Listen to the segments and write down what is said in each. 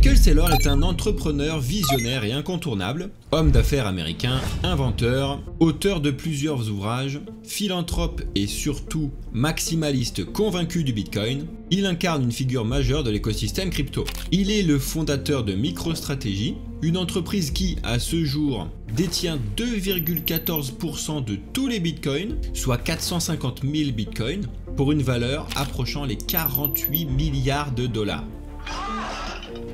Michael Saylor est un entrepreneur visionnaire et incontournable, homme d'affaires américain, inventeur, auteur de plusieurs ouvrages, philanthrope et surtout maximaliste convaincu du Bitcoin. Il incarne une figure majeure de l'écosystème crypto. Il est le fondateur de MicroStrategy, une entreprise qui, à ce jour, détient 2,14% de tous les bitcoins, soit 450 000 bitcoins, pour une valeur approchant les 48 milliards de dollars.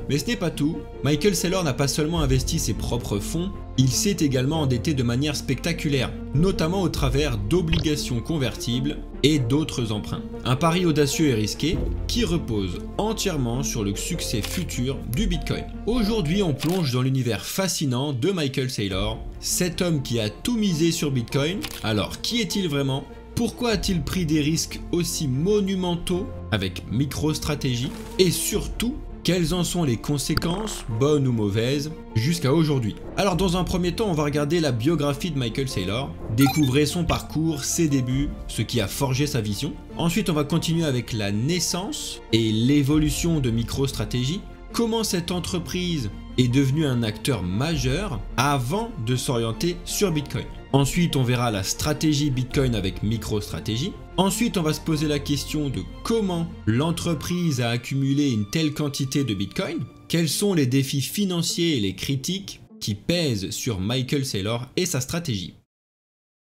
Mais ce n'est pas tout, Michael Saylor n'a pas seulement investi ses propres fonds, il s'est également endetté de manière spectaculaire, notamment au travers d'obligations convertibles et d'autres emprunts. Un pari audacieux et risqué qui repose entièrement sur le succès futur du Bitcoin. Aujourd'hui, on plonge dans l'univers fascinant de Michael Saylor, cet homme qui a tout misé sur Bitcoin. Alors, qui est-il vraiment ? Pourquoi a-t-il pris des risques aussi monumentaux avec MicroStrategy ? Et surtout, quelles en sont les conséquences, bonnes ou mauvaises, jusqu'à aujourd'hui? Alors dans un premier temps, on va regarder la biographie de Michael Saylor, découvrir son parcours, ses débuts, ce qui a forgé sa vision. Ensuite, on va continuer avec la naissance et l'évolution de MicroStrategy, comment cette entreprise est devenue un acteur majeur avant de s'orienter sur Bitcoin. Ensuite, on verra la stratégie Bitcoin avec MicroStrategy. Ensuite, on va se poser la question de comment l'entreprise a accumulé une telle quantité de Bitcoin. Quels sont les défis financiers et les critiques qui pèsent sur Michael Saylor et sa stratégie.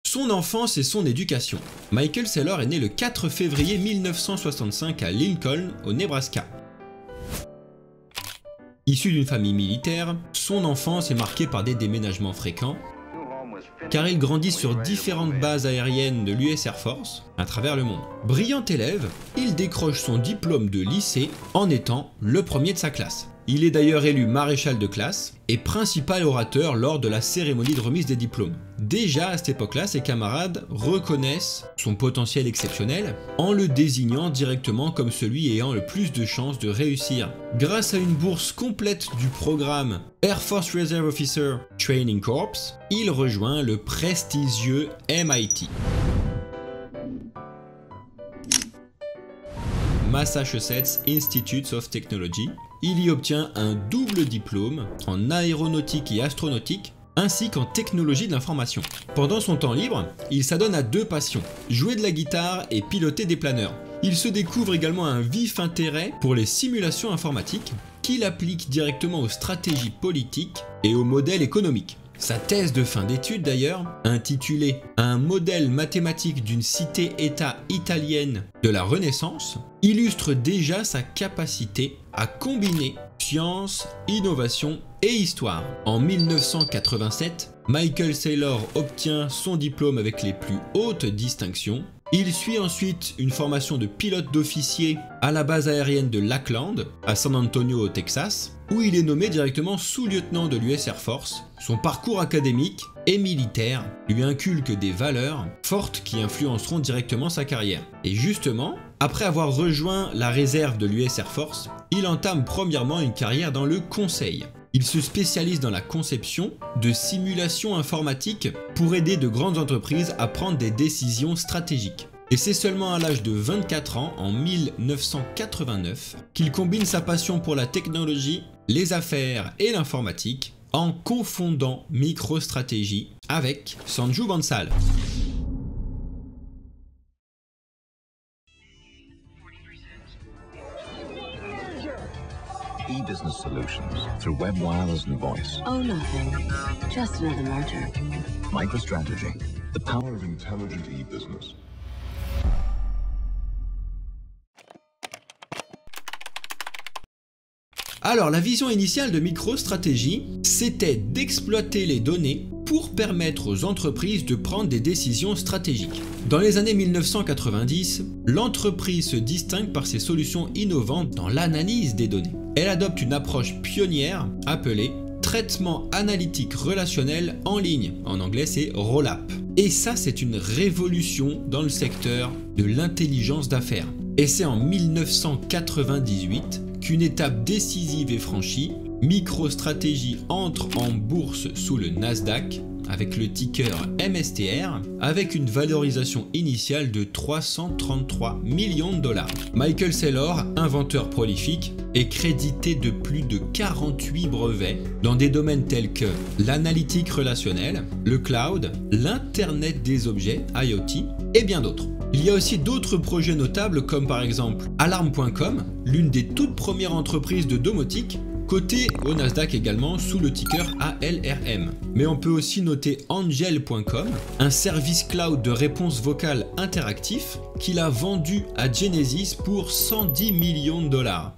Son enfance et son éducation. Michael Saylor est né le 4 février 1965 à Lincoln, au Nebraska. Issu d'une famille militaire, son enfance est marquée par des déménagements fréquents, car il grandit sur différentes bases aériennes de l'US Air Force à travers le monde. Brillant élève, il décroche son diplôme de lycée en étant le premier de sa classe. Il est d'ailleurs élu maréchal de classe et principal orateur lors de la cérémonie de remise des diplômes. Déjà à cette époque-là, ses camarades reconnaissent son potentiel exceptionnel en le désignant directement comme celui ayant le plus de chances de réussir. Grâce à une bourse complète du programme Air Force Reserve Officer Training Corps, il rejoint le prestigieux MIT. Massachusetts Institute of Technology. Il y obtient un double diplôme en aéronautique et astronautique, ainsi qu'en technologie de l'information. Pendant son temps libre, il s'adonne à deux passions, jouer de la guitare et piloter des planeurs. Il se découvre également un vif intérêt pour les simulations informatiques, qu'il applique directement aux stratégies politiques et aux modèles économiques. Sa thèse de fin d'études d'ailleurs, intitulée « Un modèle mathématique d'une cité-État italienne de la Renaissance », illustre déjà sa capacité à combiner science, innovation et histoire. En 1987, Michael Saylor obtient son diplôme avec les plus hautes distinctions. Il suit ensuite une formation de pilote d'officier à la base aérienne de Lackland, à San Antonio au Texas, où il est nommé directement sous-lieutenant de l'US Air Force. Son parcours académique et militaire lui inculque des valeurs fortes qui influenceront directement sa carrière. Et justement, après avoir rejoint la réserve de l'US Air Force, il entame premièrement une carrière dans le conseil. Il se spécialise dans la conception de simulations informatiques pour aider de grandes entreprises à prendre des décisions stratégiques. Et c'est seulement à l'âge de 24 ans, en 1989, qu'il combine sa passion pour la technologie, les affaires et l'informatique en confondant MicroStrategy avec Sanju Bansal. E-business solutions through web, wireless, and voice. Oh, nothing. Just another martyr. MicroStrategy, the power of intelligent e-business. Alors, la vision initiale de MicroStrategy, c'était d'exploiter les données pour permettre aux entreprises de prendre des décisions stratégiques. Dans les années 1990, l'entreprise se distingue par ses solutions innovantes dans l'analyse des données. Elle adopte une approche pionnière appelée traitement analytique relationnel en ligne. En anglais, c'est Roll-up. Et ça, c'est une révolution dans le secteur de l'intelligence d'affaires. Et c'est en 1998 qu'une étape décisive est franchie. MicroStrategy entre en bourse sous le Nasdaq avec le ticker MSTR, avec une valorisation initiale de 333 millions de dollars. Michael Saylor, inventeur prolifique, est crédité de plus de 48 brevets dans des domaines tels que l'analytique relationnelle, le cloud, l'Internet des objets, IoT, et bien d'autres. Il y a aussi d'autres projets notables comme par exemple Alarm.com, l'une des toutes premières entreprises de domotique, cotée au Nasdaq également sous le ticker ALRM. Mais on peut aussi noter Angel.com, un service cloud de réponse vocale interactif qu'il a vendu à Genesis pour 110 millions de dollars.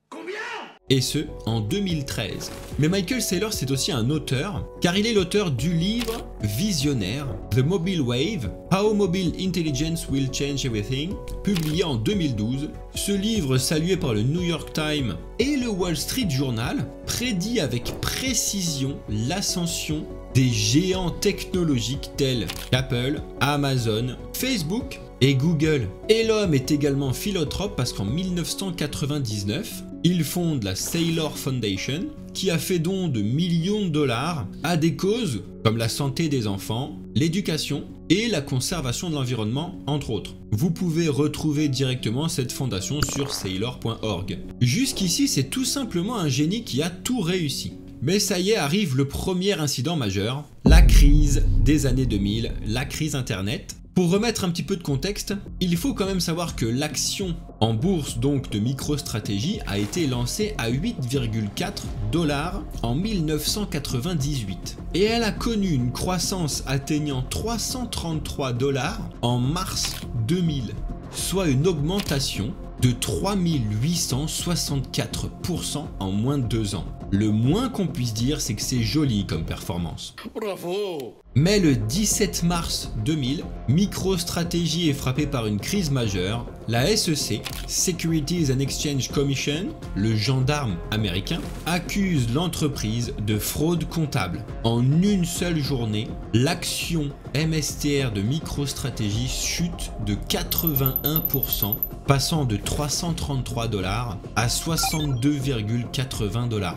Et ce, en 2013. Mais Michael Saylor, c'est aussi un auteur, car il est l'auteur du livre visionnaire The Mobile Wave, How Mobile Intelligence Will Change Everything, publié en 2012. Ce livre, salué par le New York Times et le Wall Street Journal, prédit avec précision l'ascension des géants technologiques tels qu'Apple, Amazon, Facebook et Google. Et l'homme est également philanthrope parce qu'en 1999, il fonde la Saylor Foundation, qui a fait don de millions de dollars à des causes comme la santé des enfants, l'éducation et la conservation de l'environnement, entre autres. Vous pouvez retrouver directement cette fondation sur saylor.org. Jusqu'ici, c'est tout simplement un génie qui a tout réussi. Mais ça y est, arrive le premier incident majeur, la crise des années 2000, la crise Internet. Pour remettre un petit peu de contexte, il faut quand même savoir que l'action en bourse donc de MicroStrategy a été lancée à 8,4 $ en 1998 et elle a connu une croissance atteignant 333 $ en mars 2000, soit une augmentation de 3864% en moins de 2 ans. Le moins qu'on puisse dire, c'est que c'est joli comme performance. Bravo! Mais le 17 mars 2000, MicroStrategy est frappée par une crise majeure. La SEC, Securities and Exchange Commission, le gendarme américain, accuse l'entreprise de fraude comptable. En une seule journée, l'action MSTR de MicroStrategy chute de 81%, passant de 333 $ à 62,80 $.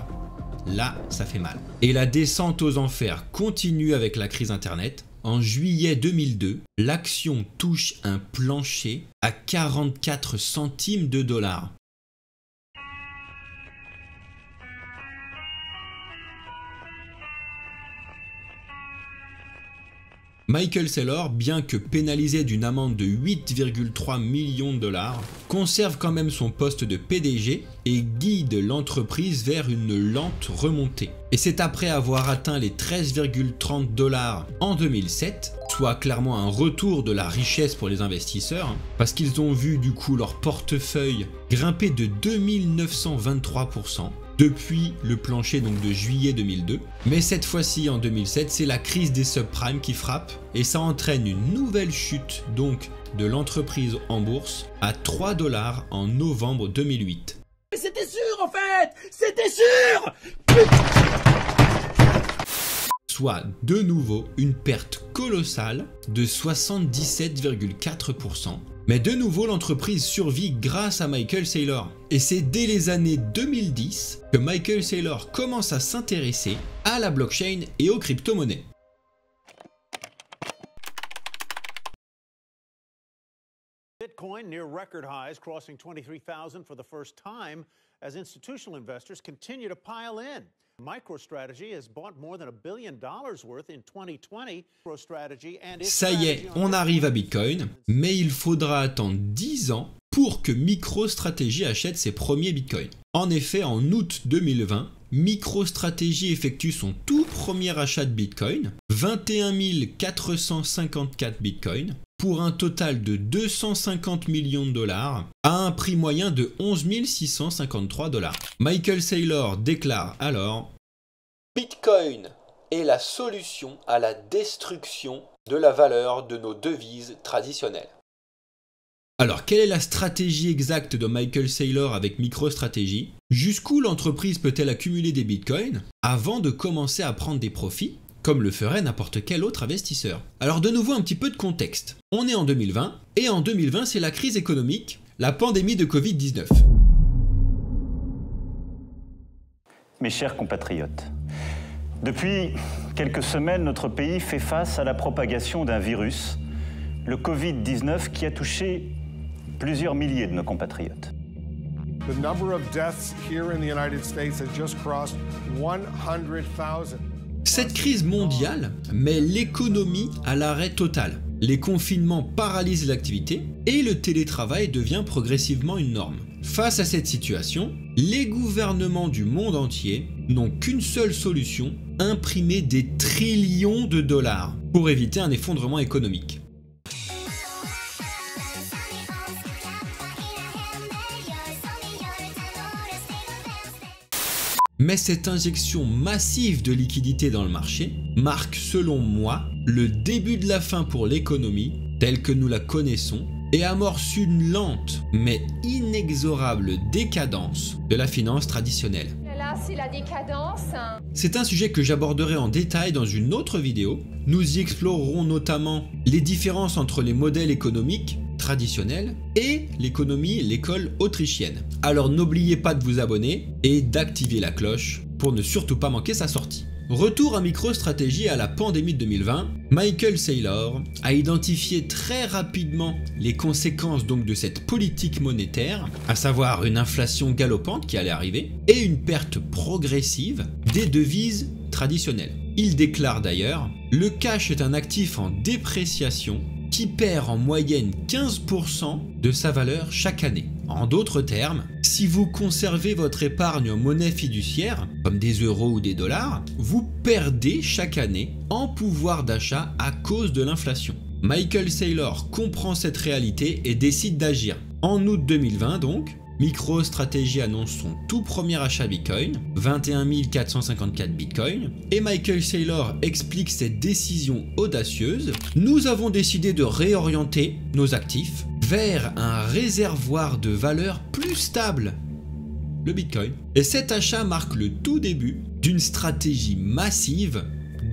Là, ça fait mal. Et la descente aux enfers continue avec la crise Internet. En juillet 2002, l'action touche un plancher à 44 centimes de dollars. Michael Saylor, bien que pénalisé d'une amende de 8,3 millions de dollars, conserve quand même son poste de PDG et guide l'entreprise vers une lente remontée. Et c'est après avoir atteint les 13,30 $ en 2007, soit clairement un retour de la richesse pour les investisseurs, parce qu'ils ont vu du coup leur portefeuille grimper de 2923%. Depuis le plancher donc de juillet 2002. Mais cette fois-ci en 2007, c'est la crise des subprimes qui frappe et ça entraîne une nouvelle chute donc de l'entreprise en bourse à 3 $ en novembre 2008. Mais c'était sûr en fait! C'était sûr! Soit de nouveau une perte colossale de 77,4%. Mais de nouveau, l'entreprise survit grâce à Michael Saylor. Et c'est dès les années 2010 que Michael Saylor commence à s'intéresser à la blockchain et aux crypto-monnaies. Bitcoin near record highs, crossing 23,000 for the first time as institutional investors continue to pile in. MicroStrategy has bought more than $1 billion worth in 2020. MicroStrategy and its Ça y est, on arrive à Bitcoin, mais il faudra attendre 10 ans pour que MicroStrategy achète ses premiers Bitcoins. En effet, en août 2020, MicroStrategy effectue son tout premier achat de Bitcoin, 21 454 Bitcoins, pour un total de 250 millions de dollars à un prix moyen de 11 653 $. Michael Saylor déclare alors « Bitcoin est la solution à la destruction de la valeur de nos devises traditionnelles. » Alors, quelle est la stratégie exacte de Michael Saylor avec MicroStrategy? Jusqu'où l'entreprise peut-elle accumuler des bitcoins avant de commencer à prendre des profits, comme le ferait n'importe quel autre investisseur? Alors de nouveau un petit peu de contexte. On est en 2020, et en 2020 c'est la crise économique, la pandémie de Covid-19. Mes chers compatriotes, Depuis quelques semaines, notre pays fait face à la propagation d'un virus, le Covid-19, qui a touché plusieurs milliers de nos compatriotes. The number of deaths here in the United States has just crossed 100,000. Cette crise mondiale met l'économie à l'arrêt total. Les confinements paralysent l'activité et le télétravail devient progressivement une norme. Face à cette situation, les gouvernements du monde entier n'ont qu'une seule solution, imprimer des trillions de dollars pour éviter un effondrement économique. Mais cette injection massive de liquidités dans le marché marque, selon moi, le début de la fin pour l'économie telle que nous la connaissons et amorce une lente mais inexorable décadence de la finance traditionnelle. Là, c'est la décadence. C'est un sujet que j'aborderai en détail dans une autre vidéo. Nous y explorerons notamment les différences entre les modèles économiques traditionnels et l'école autrichienne. Alors n'oubliez pas de vous abonner et d'activer la cloche pour ne surtout pas manquer sa sortie. Retour à MicroStrategy à la pandémie de 2020, Michael Saylor a identifié très rapidement les conséquences donc de cette politique monétaire, à savoir une inflation galopante qui allait arriver et une perte progressive des devises traditionnelles. Il déclare d'ailleurs « Le cash est un actif en dépréciation qui perd en moyenne 15% de sa valeur chaque année. En d'autres termes, si vous conservez votre épargne en monnaie fiduciaire, comme des euros ou des dollars, vous perdez chaque année en pouvoir d'achat à cause de l'inflation. » Michael Saylor comprend cette réalité et décide d'agir. En août 2020 donc, MicroStrategy annonce son tout premier achat Bitcoin, 21 454 Bitcoin, et Michael Saylor explique cette décision audacieuse. Nous avons décidé de réorienter nos actifs vers un réservoir de valeur plus stable, le Bitcoin. Et cet achat marque le tout début d'une stratégie massive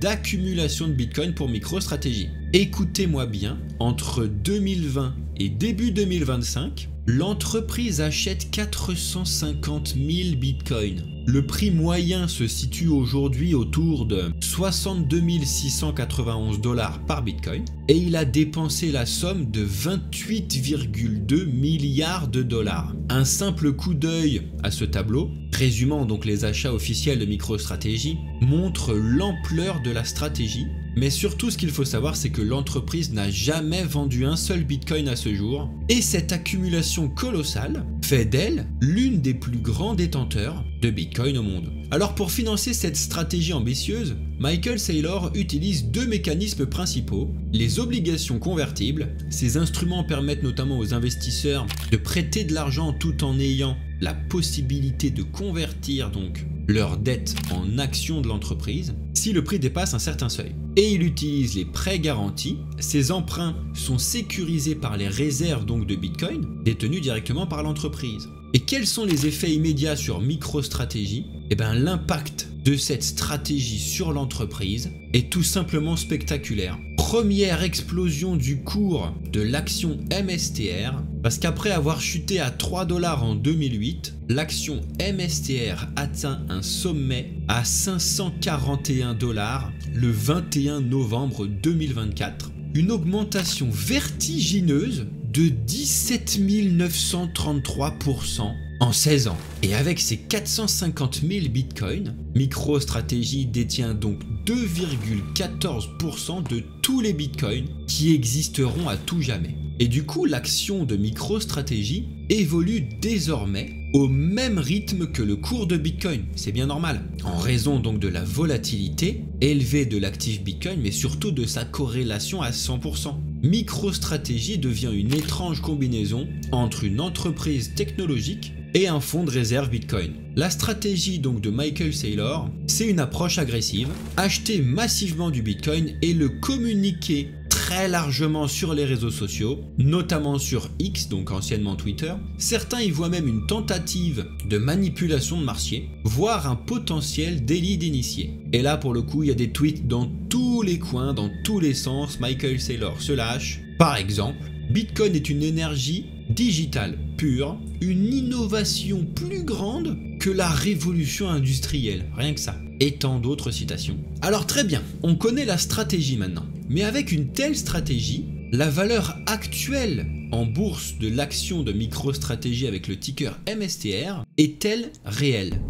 d'accumulation de Bitcoin pour MicroStrategy. Écoutez-moi bien, entre 2020 et début 2025, l'entreprise achète 450 000 bitcoins. Le prix moyen se situe aujourd'hui autour de 62 691 $ par bitcoin et il a dépensé la somme de 28,2 milliards de dollars. Un simple coup d'œil à ce tableau, résumant donc les achats officiels de MicroStrategy, montre l'ampleur de la stratégie. Mais surtout, ce qu'il faut savoir, c'est que l'entreprise n'a jamais vendu un seul bitcoin à ce jour. Et cette accumulation colossale fait d'elle l'une des plus grands détenteurs de bitcoin au monde. Alors pour financer cette stratégie ambitieuse, Michael Saylor utilise deux mécanismes principaux. Les obligations convertibles. Ces instruments permettent notamment aux investisseurs de prêter de l'argent tout en ayant la possibilité de convertir donc leur dette en actions de l'entreprise si le prix dépasse un certain seuil. Et il utilise les prêts garantis. Ces emprunts sont sécurisés par les réserves donc de Bitcoin détenues directement par l'entreprise. Et quels sont les effets immédiats sur MicroStrategy? Eh bien, l'impact de cette stratégie sur l'entreprise est tout simplement spectaculaire. Première explosion du cours de l'action MSTR, parce qu'après avoir chuté à 3 $ en 2008, l'action MSTR atteint un sommet à 541 $ le 21 novembre 2024. Une augmentation vertigineuse de 17 933% en 16 ans. Et avec ses 450 000 bitcoins, MicroStrategy détient donc 2,14% de tous les bitcoins qui existeront à tout jamais. Et du coup, l'action de MicroStrategy évolue désormais au même rythme que le cours de Bitcoin. C'est bien normal, en raison donc de la volatilité élevée de l'actif Bitcoin, mais surtout de sa corrélation à 100%. MicroStrategy devient une étrange combinaison entre une entreprise technologique et un fonds de réserve Bitcoin. La stratégie donc de Michael Saylor, c'est une approche agressive, acheter massivement du Bitcoin et le communiquer très largement sur les réseaux sociaux, notamment sur X, donc anciennement Twitter. Certains y voient même une tentative de manipulation de marché, voire un potentiel délit d'initié. Et là pour le coup, il y a des tweets dans tous les coins, dans tous les sens. Michael Saylor se lâche, Par exemple, Bitcoin est une énergie digitale pure, une innovation plus grande que la révolution industrielle, rien que ça. Et tant d'autres citations. Alors très bien, on connaît la stratégie maintenant. Mais avec une telle stratégie, la valeur actuelle en bourse de l'action de MicroStrategy avec le ticker MSTR est-elle réelle ?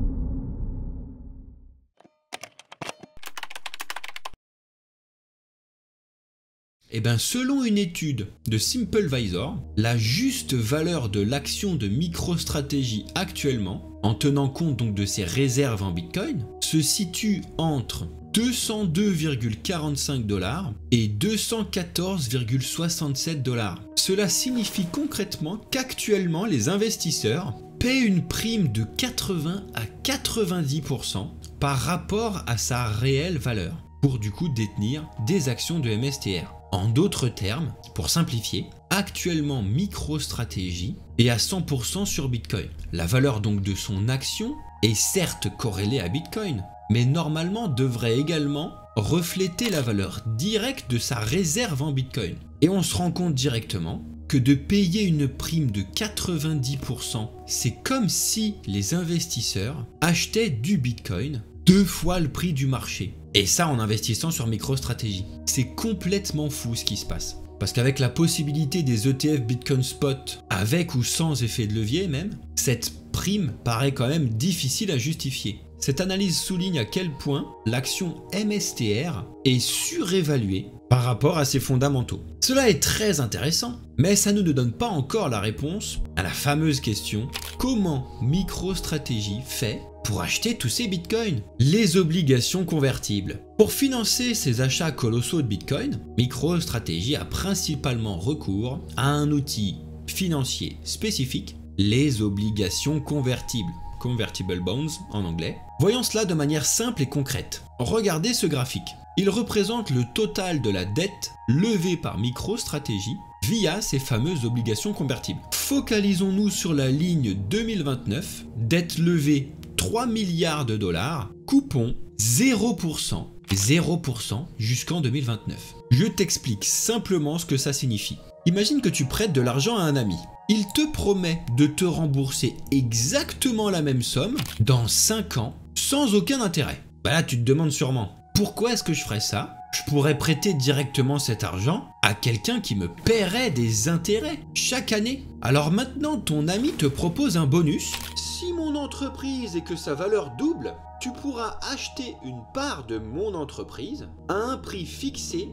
Eh bien, selon une étude de SimpleVisor, la juste valeur de l'action de MicroStrategy actuellement, en tenant compte donc de ses réserves en Bitcoin, se situe entre 202,45 $ et 214,67 $. Cela signifie concrètement qu'actuellement les investisseurs paient une prime de 80 à 90% par rapport à sa réelle valeur, pour du coup détenir des actions de MSTR. En d'autres termes, pour simplifier, actuellement MicroStrategy est à 100% sur Bitcoin. La valeur donc de son action est certes corrélée à Bitcoin, mais normalement devrait également refléter la valeur directe de sa réserve en Bitcoin. Et on se rend compte directement que de payer une prime de 90%, c'est comme si les investisseurs achetaient du Bitcoin 2 fois le prix du marché. Et ça en investissant sur MicroStrategy. C'est complètement fou ce qui se passe. Parce qu'avec la possibilité des ETF Bitcoin Spot, avec ou sans effet de levier même, cette prime paraît quand même difficile à justifier. Cette analyse souligne à quel point l'action MSTR est surévaluée par rapport à ses fondamentaux. Cela est très intéressant, mais ça ne nous donne pas encore la réponse à la fameuse question « Comment MicroStrategy fait pour acheter tous ces bitcoins ?» Les obligations convertibles. Pour financer ces achats colossaux de bitcoin, MicroStrategy a principalement recours à un outil financier spécifique, les obligations convertibles. Convertible bonds en anglais. Voyons cela de manière simple et concrète. Regardez ce graphique. Il représente le total de la dette levée par MicroStrategy via ces fameuses obligations convertibles. Focalisons-nous sur la ligne 2029, dette levée 3 milliards de dollars, coupon 0%, 0% jusqu'en 2029. Je t'explique simplement ce que ça signifie. Imagine que tu prêtes de l'argent à un ami. Il te promet de te rembourser exactement la même somme dans 5 ans sans aucun intérêt. Bah là tu te demandes sûrement, pourquoi est-ce que je ferais ça? Je pourrais prêter directement cet argent à quelqu'un qui me paierait des intérêts chaque année. Alors maintenant ton ami te propose un bonus. Si mon entreprise et que sa valeur double, tu pourras acheter une part de mon entreprise à un prix fixé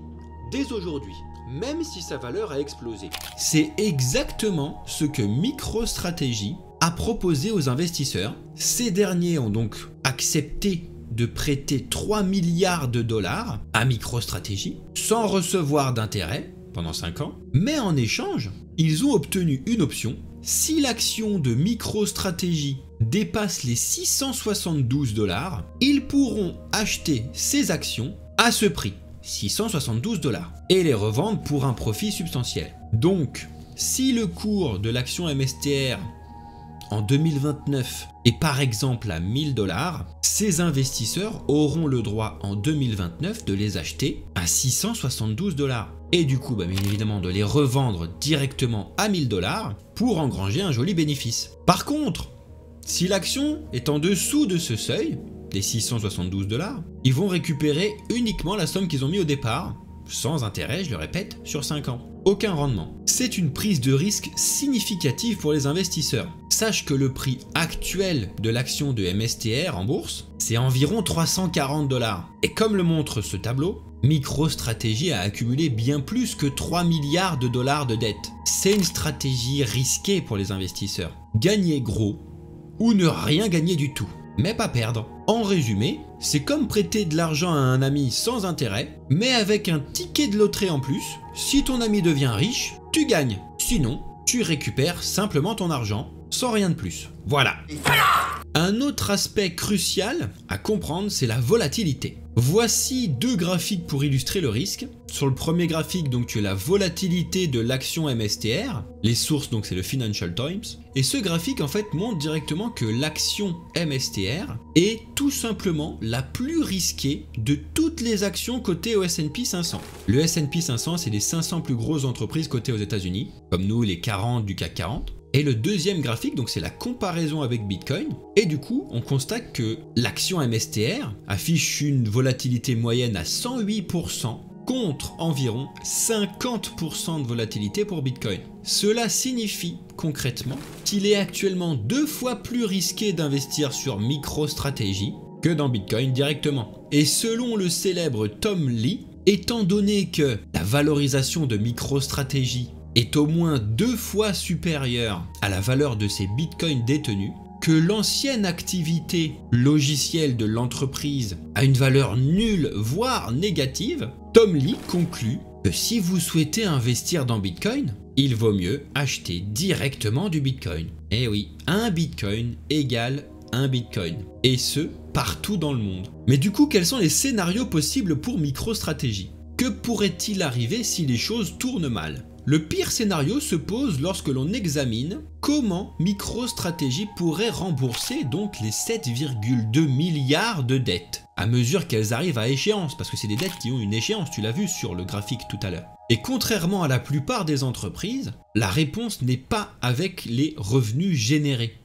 dès aujourd'hui, même si sa valeur a explosé. C'est exactement ce que MicroStrategy a proposé aux investisseurs. Ces derniers ont donc accepté de prêter 3 milliards de dollars à MicroStrategy sans recevoir d'intérêt pendant 5 ans, mais en échange, ils ont obtenu une option. Si l'action de MicroStrategy dépasse les 672 $, ils pourront acheter ces actions à ce prix. 672 $, et les revendre pour un profit substantiel. Donc, si le cours de l'action MSTR en 2029 est par exemple à 1000 $, ces investisseurs auront le droit en 2029 de les acheter à 672 $. Et du coup, bien évidemment, de les revendre directement à 1000 $ pour engranger un joli bénéfice. Par contre, si l'action est en dessous de ce seuil, des 672 $, ils vont récupérer uniquement la somme qu'ils ont mis au départ, sans intérêt, je le répète, sur 5 ans. Aucun rendement. C'est une prise de risque significative pour les investisseurs. Sache que le prix actuel de l'action de MSTR en bourse, c'est environ 340 $. Et comme le montre ce tableau, MicroStrategy a accumulé bien plus que 3 milliards de dollars de dette. C'est une stratégie risquée pour les investisseurs. Gagner gros ou ne rien gagner du tout, mais pas perdre. En résumé, c'est comme prêter de l'argent à un ami sans intérêt, mais avec un ticket de loterie en plus. Si ton ami devient riche, tu gagnes. Sinon, tu récupères simplement ton argent, sans rien de plus. Voilà. Un autre aspect crucial à comprendre, c'est la volatilité. Voici deux graphiques pour illustrer le risque. Sur le premier graphique, donc tu as la volatilité de l'action MSTR. Les sources, donc c'est le Financial Times. Et ce graphique en fait montre directement que l'action MSTR est tout simplement la plus risquée de toutes les actions cotées au S&P 500. Le S&P 500, c'est les 500 plus grosses entreprises cotées aux États-Unis, comme nous les 40 du CAC 40. Et le deuxième graphique, donc c'est la comparaison avec Bitcoin. Et du coup, on constate que l'action MSTR affiche une volatilité moyenne à 108% contre environ 50% de volatilité pour Bitcoin. Cela signifie concrètement qu'il est actuellement 2 fois plus risqué d'investir sur MicroStrategy que dans Bitcoin directement. Et selon le célèbre Tom Lee, étant donné que la valorisation de MicroStrategy est au moins 2 fois supérieure à la valeur de ses bitcoins détenus, que l'ancienne activité logicielle de l'entreprise a une valeur nulle voire négative, Tom Lee conclut que si vous souhaitez investir dans Bitcoin, il vaut mieux acheter directement du Bitcoin. Eh oui, un Bitcoin égale un Bitcoin, et ce, partout dans le monde. Mais du coup, quels sont les scénarios possibles pour MicroStrategy? Que pourrait-il arriver si les choses tournent mal? Le pire scénario se pose lorsque l'on examine comment MicroStrategy pourrait rembourser donc les 7,2 milliards de dettes à mesure qu'elles arrivent à échéance, parce que c'est des dettes qui ont une échéance, tu l'as vu sur le graphique tout à l'heure. Et contrairement à la plupart des entreprises, la réponse n'est pas avec les revenus générés.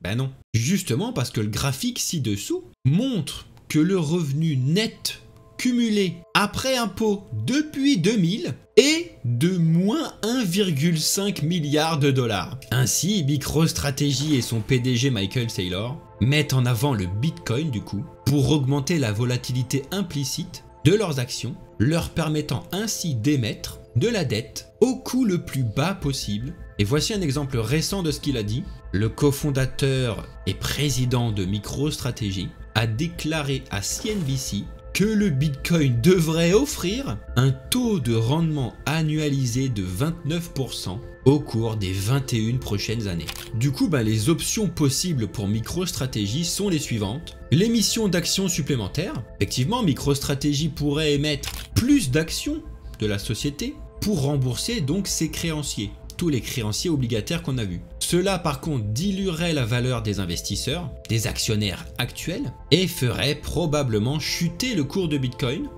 Ben non. Justement parce que le graphique ci-dessous montre que le revenu net cumulé après impôt depuis 2000 est de moins 1,5 milliard de dollars. Ainsi, MicroStrategy et son PDG Michael Saylor mettent en avant le Bitcoin du coup pour augmenter la volatilité implicite de leurs actions, leur permettant ainsi d'émettre de la dette au coût le plus bas possible. Et voici un exemple récent de ce qu'il a dit. Le cofondateur et président de MicroStrategy a déclaré à CNBC que le Bitcoin devrait offrir un taux de rendement annualisé de 29% au cours des 21 prochaines années. Du coup, les options possibles pour MicroStrategy sont les suivantes. L'émission d'actions supplémentaires. Effectivement, MicroStrategy pourrait émettre plus d'actions de la société pour rembourser donc ses créanciers, tous les créanciers obligataires qu'on a vus. Cela par contre diluerait la valeur des investisseurs, des actionnaires actuels, et ferait probablement chuter le cours de Bitcoin,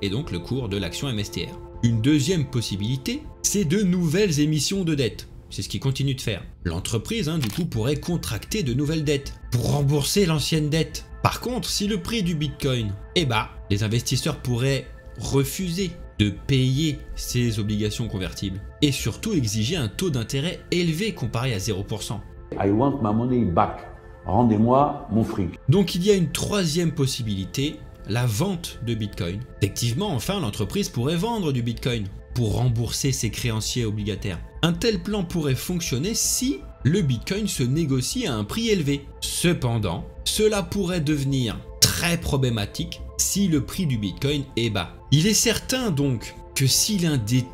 et donc le cours de l'action MSTR. Une deuxième possibilité, c'est de nouvelles émissions de dettes. C'est ce qu'il continue de faire. L'entreprise, du coup, pourrait contracter de nouvelles dettes pour rembourser l'ancienne dette. Par contre, si le prix du Bitcoin est bas, les investisseurs pourraient refuser de payer ces obligations convertibles et surtout exiger un taux d'intérêt élevé comparé à 0%. I want my money back. Rendez-moi mon fric. Donc il y a une troisième possibilité, la vente de Bitcoin. Effectivement, enfin, l'entreprise pourrait vendre du Bitcoin pour rembourser ses créanciers obligataires. Un tel plan pourrait fonctionner si le Bitcoin se négocie à un prix élevé. Cependant, cela pourrait devenir très problématique si le prix du Bitcoin est bas. Il est certain donc que si l'un des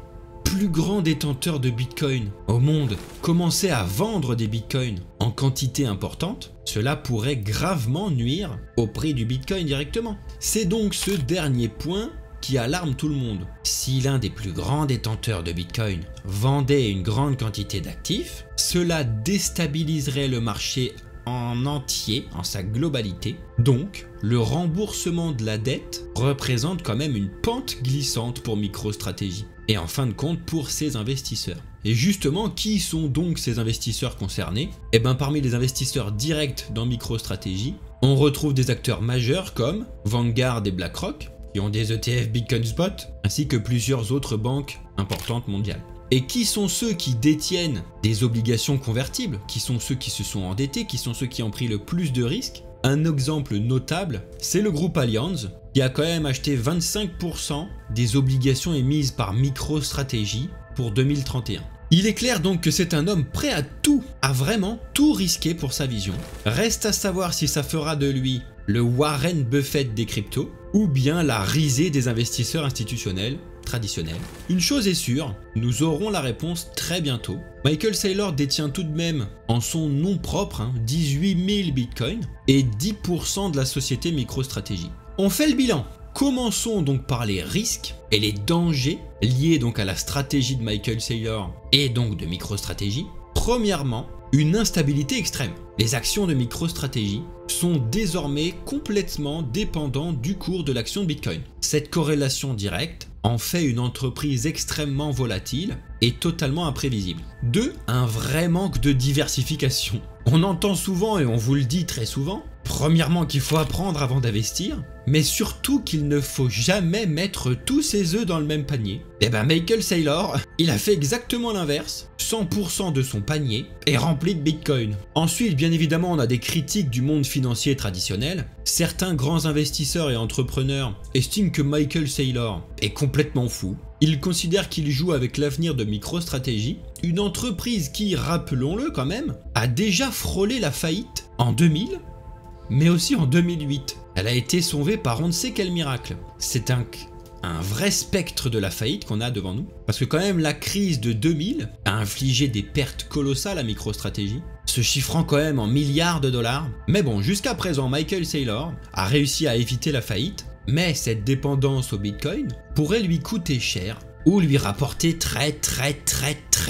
plus grands détenteurs de Bitcoin au monde commençait à vendre des Bitcoins en quantité importante, cela pourrait gravement nuire au prix du Bitcoin directement. C'est donc ce dernier point qui alarme tout le monde. Si l'un des plus grands détenteurs de Bitcoin vendait une grande quantité d'actifs, cela déstabiliserait le marché en entier, en sa globalité. Donc, le remboursement de la dette représente quand même une pente glissante pour MicroStrategy. Et en fin de compte, pour ses investisseurs. Et justement, qui sont donc ces investisseurs concernés? Parmi les investisseurs directs dans MicroStrategy, on retrouve des acteurs majeurs comme Vanguard et BlackRock, qui ont des ETF Bitcoin Spot, ainsi que plusieurs autres banques importantes mondiales. Et qui sont ceux qui détiennent des obligations convertibles? Qui sont ceux qui se sont endettés? Qui sont ceux qui ont pris le plus de risques? Un exemple notable, c'est le groupe Allianz, qui a quand même acheté 25% des obligations émises par MicroStrategy pour 2031. Il est clair donc que c'est un homme prêt à tout, à vraiment tout risquer pour sa vision. Reste à savoir si ça fera de lui le Warren Buffett des cryptos, ou bien la risée des investisseurs institutionnels, traditionnelle? Une chose est sûre, nous aurons la réponse très bientôt. Michael Saylor détient tout de même en son nom propre 18 000 bitcoins et 10% de la société MicroStrategy. On fait le bilan. Commençons donc par les risques et les dangers liés donc à la stratégie de Michael Saylor et donc de MicroStrategy. Premièrement, une instabilité extrême. Les actions de MicroStrategy sont désormais complètement dépendantes du cours de l'action de Bitcoin. Cette corrélation directe en fait une entreprise extrêmement volatile et totalement imprévisible. 2. Un vrai manque de diversification. On entend souvent et on vous le dit très souvent, premièrement qu'il faut apprendre avant d'investir, mais surtout qu'il ne faut jamais mettre tous ses œufs dans le même panier. Et ben Michael Saylor, il a fait exactement l'inverse. 100% de son panier est rempli de Bitcoin. Ensuite, bien évidemment, on a des critiques du monde financier traditionnel. Certains grands investisseurs et entrepreneurs estiment que Michael Saylor est complètement fou. Ils considèrent qu'il joue avec l'avenir de MicroStrategy, une entreprise qui, rappelons-le quand même, a déjà frôlé la faillite en 2000, mais aussi en 2008. Elle a été sauvée par on ne sait quel miracle. C'est un vrai spectre de la faillite qu'on a devant nous. Parce que quand même la crise de 2000 a infligé des pertes colossales à MicroStrategy, se chiffrant quand même en milliards de dollars. Mais bon, jusqu'à présent, Michael Saylor a réussi à éviter la faillite, mais cette dépendance au Bitcoin pourrait lui coûter cher ou lui rapporter très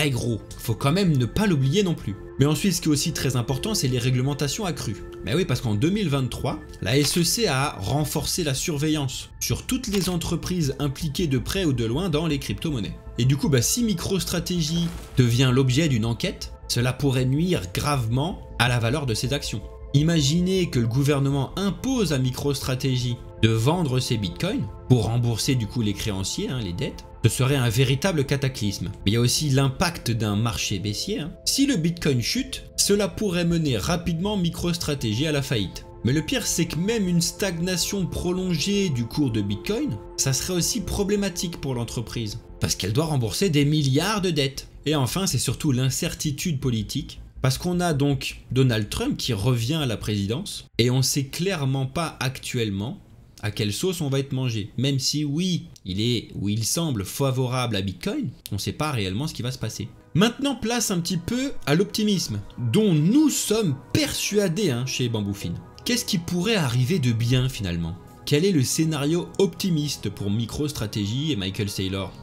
gros. Faut quand même ne pas l'oublier non plus. Mais ensuite, ce qui est aussi très important, c'est les réglementations accrues. Mais oui, parce qu'en 2023, la SEC a renforcé la surveillance sur toutes les entreprises impliquées de près ou de loin dans les crypto-monnaies. Et du coup, si MicroStrategy devient l'objet d'une enquête, cela pourrait nuire gravement à la valeur de ses actions. Imaginez que le gouvernement impose à MicroStrategy de vendre ses bitcoins pour rembourser du coup les créanciers, les dettes. Ce serait un véritable cataclysme. Mais il y a aussi l'impact d'un marché baissier. Si le bitcoin chute, cela pourrait mener rapidement MicroStrategy à la faillite. Mais le pire, c'est que même une stagnation prolongée du cours de bitcoin, ça serait aussi problématique pour l'entreprise, parce qu'elle doit rembourser des milliards de dettes. Et enfin, c'est surtout l'incertitude politique, parce qu'on a donc Donald Trump qui revient à la présidence, et on ne sait clairement pas actuellement à quelle sauce on va être mangé. Même si oui, il semble favorable à Bitcoin, on ne sait pas réellement ce qui va se passer. Maintenant, place un petit peu à l'optimisme, dont nous sommes persuadés chez Bamboufine. Qu'est-ce qui pourrait arriver de bien finalement? Quel est le scénario optimiste pour MicroStrategy et Michael Saylor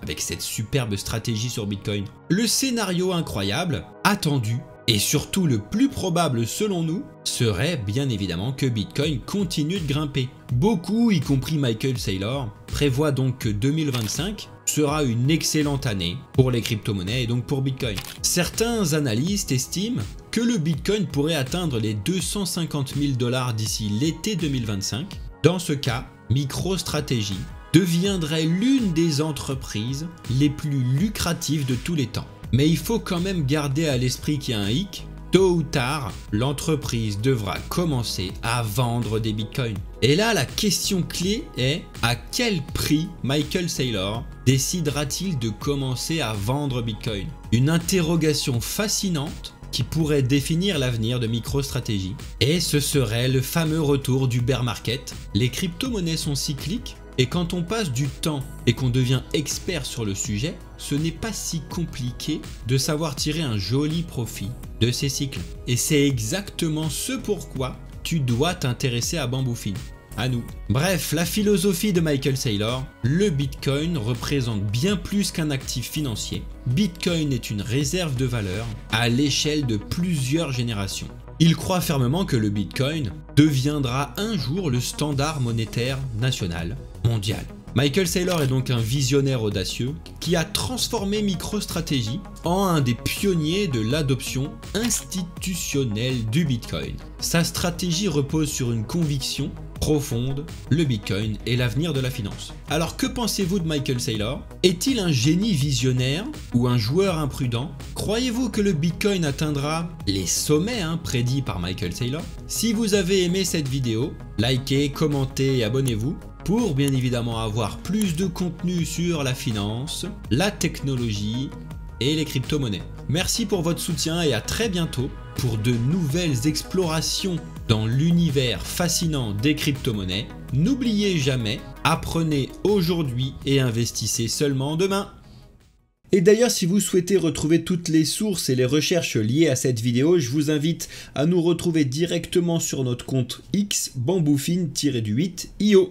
avec cette superbe stratégie sur Bitcoin? Le scénario incroyable, attendu, et surtout le plus probable selon nous, serait bien évidemment que Bitcoin continue de grimper. Beaucoup, y compris Michael Saylor, prévoient donc que 2025 sera une excellente année pour les crypto-monnaies et donc pour Bitcoin. Certains analystes estiment que le Bitcoin pourrait atteindre les 250 000 $ d'ici l'été 2025. Dans ce cas, MicroStrategy deviendrait l'une des entreprises les plus lucratives de tous les temps. Mais il faut quand même garder à l'esprit qu'il y a un hic. Tôt ou tard, l'entreprise devra commencer à vendre des bitcoins. Et là, la question clé est à quel prix Michael Saylor décidera-t-il de commencer à vendre bitcoin? Une interrogation fascinante qui pourrait définir l'avenir de MicroStrategy. Et ce serait le fameux retour du bear market. Les crypto-monnaies sont cycliques. Et quand on passe du temps et qu'on devient expert sur le sujet, ce n'est pas si compliqué de savoir tirer un joli profit de ces cycles. Et c'est exactement ce pourquoi tu dois t'intéresser à Bamboufine, à nous. Bref, la philosophie de Michael Saylor, le Bitcoin représente bien plus qu'un actif financier. Bitcoin est une réserve de valeur à l'échelle de plusieurs générations. Il croit fermement que le Bitcoin deviendra un jour le standard monétaire national mondial. Michael Saylor est donc un visionnaire audacieux qui a transformé MicroStrategy en un des pionniers de l'adoption institutionnelle du Bitcoin. Sa stratégie repose sur une conviction profonde, le Bitcoin est l'avenir de la finance. Alors que pensez-vous de Michael Saylor? Est-il un génie visionnaire ou un joueur imprudent? Croyez-vous que le Bitcoin atteindra les sommets prédits par Michael Saylor? Si vous avez aimé cette vidéo, likez, commentez et abonnez-vous pour bien évidemment avoir plus de contenu sur la finance, la technologie et les crypto-monnaies. Merci pour votre soutien et à très bientôt pour de nouvelles explorations dans l'univers fascinant des crypto-monnaies. N'oubliez jamais, apprenez aujourd'hui et investissez seulement demain. Et d'ailleurs, si vous souhaitez retrouver toutes les sources et les recherches liées à cette vidéo, je vous invite à nous retrouver directement sur notre compte X, bamboufine-8io.